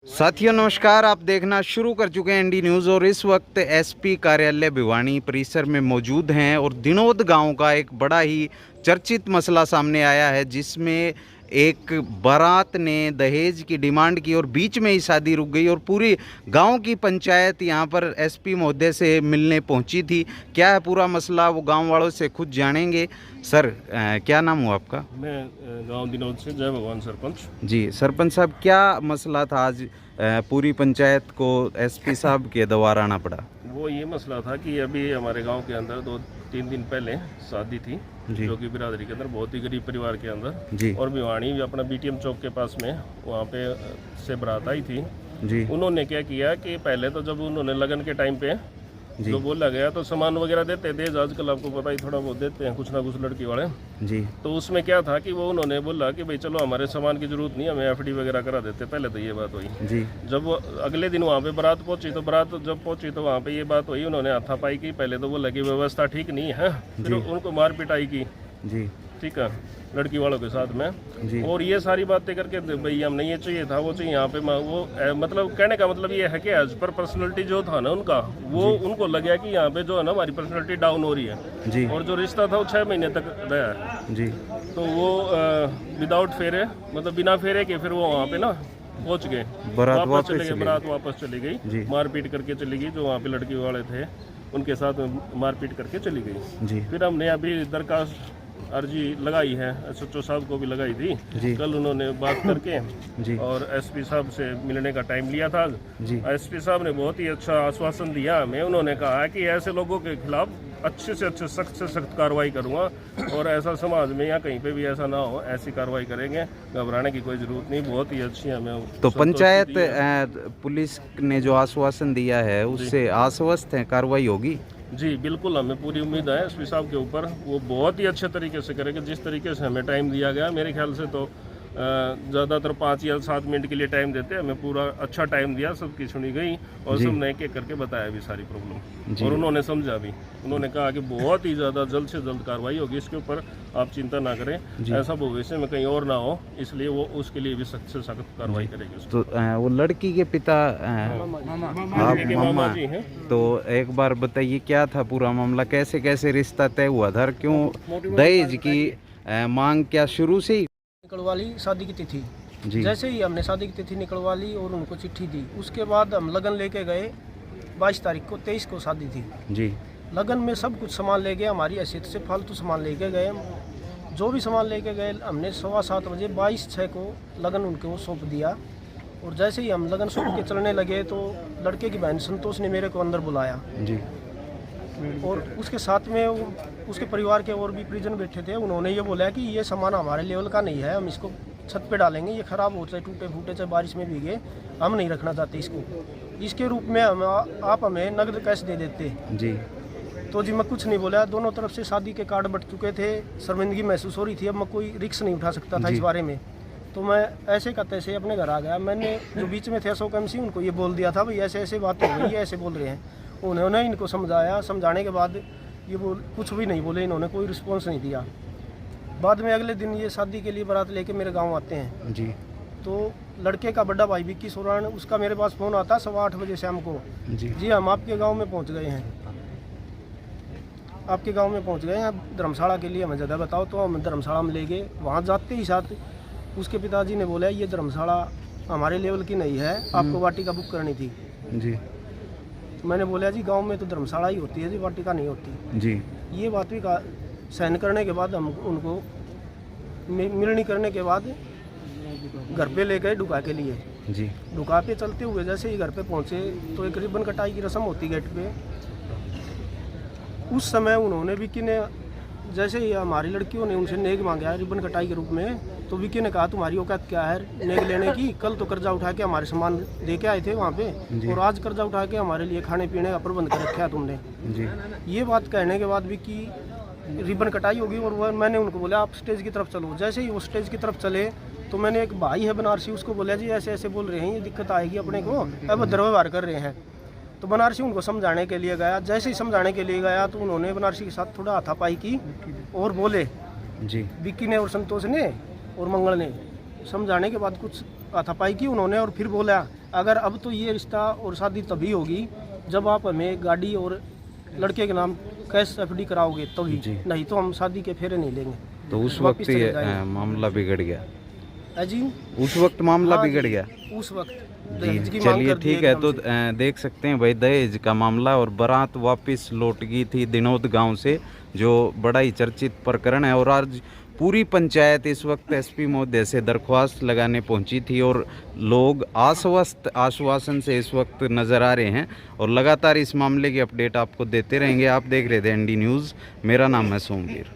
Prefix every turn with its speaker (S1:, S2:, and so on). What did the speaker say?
S1: साथियों नमस्कार, आप देखना शुरू कर चुके हैं एनडी न्यूज़ और इस वक्त एसपी कार्यालय भिवानी परिसर में मौजूद हैं और दिनोद गांव का एक बड़ा ही चर्चित मसला सामने आया है, जिसमें एक बारात ने दहेज की डिमांड की और बीच में ही शादी रुक गई और पूरी गांव की पंचायत यहां पर एसपी महोदय से मिलने पहुंची थी। क्या है पूरा मसला, वो गांव वालों से खुद जानेंगे। सर, क्या नाम हुआ आपका?
S2: मैं गांव दिनोद से जय भगवान सरपंच।
S1: जी सरपंच साहब, क्या मसला था आज पूरी पंचायत को एसपी साहब के द्वारा आना पड़ा?
S2: वो ये मसला था कि अभी हमारे गांव के अंदर 2-3 दिन पहले शादी थी, जो कि बिरादरी के अंदर बहुत ही गरीब परिवार के अंदर
S1: जी।
S2: और भिवानी अपना बीटीएम चौक के पास में वहाँ पे से बारात आई थी
S1: जी।
S2: उन्होंने क्या किया कि पहले तो जब उन्होंने लगन के टाइम पे जो बोला गया तो सामान वगैरह देते थे, आजकल आपको पता ही थोड़ा बहुत देते हैं कुछ ना कुछ लड़की वाले
S1: जी।
S2: तो उसमें क्या था कि वो उन्होंने बोला कि भाई चलो हमारे सामान की जरूरत नहीं, हमें एफडी वगैरह करा देते। पहले तो ये बात हुई
S1: जी।
S2: जब वो अगले दिन वहाँ पे बारात पहुंची तो बारात जब पहुंची तो वहाँ पे ये बात हुई, उन्होंने हाथापाई की। पहले तो बोला कि व्यवस्था ठीक नहीं है, फिर उनको मार पिटाई की जी, ठीक है, लड़की वालों के साथ में जी। और ये सारी बातें करके भाई हमने ये चाहिए था वो चाहिए, यहाँ पे वो मतलब कहने का मतलब ये है कि एज पर पर्सनैलिटी जो था ना उनका, वो उनको लगा कि यहाँ पे जो है ना हमारी पर्सनैलिटी डाउन हो रही है जी। और जो रिश्ता था वो 6 महीने तक रहा है जी। तो वो विदाउट फेरे, मतलब बिना फेरे के फिर वो वहाँ पे ना पहुँच गए, वापस चले गए, बारात वापस चली गई, मारपीट करके चली गई। जो वहाँ पे लड़की वाले थे उनके साथ मारपीट करके चली गई जी। फिर हमने अभी दरखास्त अर्जी लगाई है, एसएचओ साहब को भी लगाई थी। कल उन्होंने बात करके जी। और एसपी साहब से मिलने का टाइम लिया था जी। एसपी साहब ने बहुत ही अच्छा आश्वासन दिया हमें। उन्होंने कहा कि ऐसे लोगों के खिलाफ अच्छे से अच्छे सख्त से सख्त कार्रवाई करूंगा और ऐसा समाज में या कहीं पे भी ऐसा ना हो, ऐसी कार्रवाई करेंगे, घबराने की कोई जरूरत नहीं। बहुत ही अच्छी हमें
S1: तो पंचायत पुलिस ने जो आश्वासन दिया है उससे आश्वस्त है कार्रवाई होगी
S2: जी। बिल्कुल, हमें पूरी उम्मीद है एसपी साहब के ऊपर, वो बहुत ही अच्छे तरीके से करेंगे। जिस तरीके से हमें टाइम दिया गया, मेरे ख्याल से तो ज़्यादातर 5 या 7 मिनट के लिए टाइम देते हैं, हमें पूरा अच्छा टाइम दिया, सबकी सुनी गई और सबने एक एक करके बताया भी सारी प्रॉब्लम और उन्होंने समझा भी। उन्होंने कहा कि बहुत ही ज़्यादा जल्द से जल्द कार्रवाई होगी इसके ऊपर, आप चिंता ना करें, ऐसा भविष्य में कहीं और ना हो, इसलिए वो उसके लिए भी सख्त से सख्त कार्रवाई करेगी।
S1: तो वो लड़की के पिता मामा
S2: जी हैं।
S1: तो एक बार बताइए क्या था पूरा मामला, कैसे कैसे रिश्ता तय हुआ था, क्यों दहेज की मांग क्या शुरू से ही
S3: निकलवा ली शादी की तिथि जी। जैसे ही हमने शादी की तिथि निकलवा ली और उनको चिट्ठी दी, उसके बाद हम लगन लेके गए 22 तारीख को, 23 को शादी थी जी। लगन में सब कुछ सामान ले गए, हमारी हैसियत से फालतू सामान लेके गए। जो भी सामान लेके गए हमने 7:15 बजे 22/6 को लगन उनको सौंप दिया। और जैसे ही हम लगन सौंप के चलने लगे तो लड़के की बहन संतोष ने मेरे को अंदर बुलाया जी। और उसके साथ में उसके परिवार के और भी परिजन बैठे थे। उन्होंने ये बोला कि ये सामान हमारे लेवल का नहीं है, हम इसको छत पे डालेंगे, ये ख़राब हो चाहे टूटे फूटे चाहे बारिश में भीगे, हम नहीं रखना चाहते इसको। इसके रूप में आप हमें नगद कैश दे देते जी। तो जी मैं कुछ नहीं बोला। दोनों तरफ से शादी के कार्ड बट चुके थे, शर्मिंदगी महसूस हो रही थी, अब मैं कोई रिस्क नहीं उठा सकता था इस बारे में। तो मैं ऐसे का तैसे अपने घर आ गया। मैंने जो बीच में थे अशोक MC, उनको ये बोल दिया था भाई ऐसे ऐसे बात हो गई है, ऐसे बोल रहे हैं। उन्होंने इनको समझाया, समझाने के बाद ये कुछ भी नहीं बोले, इन्होंने कोई रिस्पॉन्स नहीं दिया। बाद में अगले दिन ये शादी के लिए बारात लेके मेरे गांव आते हैं जी। तो लड़के का बड़ा भाई विक्की सोरान, उसका मेरे पास फ़ोन आता 8:15 बजे शाम को जी। हम आपके गांव में पहुंच गए हैं, आपके गांव में पहुंच गए हैं, धर्मशाला के लिए हमें जगह बताओ। तो हम धर्मशाला में ले गए। वहाँ जाते ही साथ उसके पिताजी ने बोला ये धर्मशाला हमारे लेवल की नहीं है, आपको वाटिका बुक करनी थी जी। मैंने बोला जी गांव में तो धर्मशाला ही होती है जी, वाटिका नहीं होती जी। ये बात भी सहन करने के बाद हम उनको मिलनी करने के बाद घर पे ले गए डुका के लिए जी। डुका पे चलते हुए जैसे ही घर पे पहुंचे तो एक रिबन कटाई की रस्म होती गेट पे। उस समय उन्होंने विक्की ने, जैसे ही हमारी लड़कियों ने उनसे नेग मांगा है रिबन कटाई के रूप में, तो विक्की ने कहा तुम्हारी औकात क्या है नेग लेने की? कल तो कर्जा उठा के हमारे सामान दे के आए थे वहाँ पे, और आज कर्जा उठा के हमारे लिए खाने पीने का प्रबंध कर रखा है तुमने जी। ये बात कहने के बाद विक्की रिबन कटाई होगी और वह मैंने उनको बोला आप स्टेज की तरफ चलो। जैसे ही वो स्टेज की तरफ चले तो मैंने एक भाई है बनारसी, उसको बोला जी ऐसे ऐसे बोल रहे हैं, ये दिक्कत आएगी अपने को, अब दुर्व्यवहार कर रहे हैं। तो बनारसी उनको समझाने के लिए गया। जैसे ही समझाने के लिए गया तो उन्होंने बनारसी के साथ थोड़ा हाथापाई की और बोले जी। विक्की ने और संतोष ने और मंगल ने समझाने के बाद कुछ हाथापाई की उन्होंने और फिर बोला अगर अब तो ये रिश्ता और शादी तभी होगी जब आप हमें गाड़ी और लड़के के नाम कैश एफडी कराओगे तभी, नहीं तो हम शादी के फेरे नहीं लेंगे।
S1: तो उस वक्त ये मामला बिगड़ गया
S3: जी,
S1: उस वक्त मामला बिगड़ गया
S3: उस वक्त
S1: जी। चलिए ठीक है, तो देख सकते हैं भाई दहेज का मामला और बारात वापस लौट गई थी दिनोद गांव से, जो बड़ा ही चर्चित प्रकरण है। और आज पूरी पंचायत इस वक्त एसपी महोदय से दरख्वास्त लगाने पहुंची थी और लोग आश्वासन से इस वक्त नज़र आ रहे हैं और लगातार इस मामले की अपडेट आपको देते रहेंगे। आप देख रहे थे एनडी न्यूज़, मेरा नाम है सोमवीर।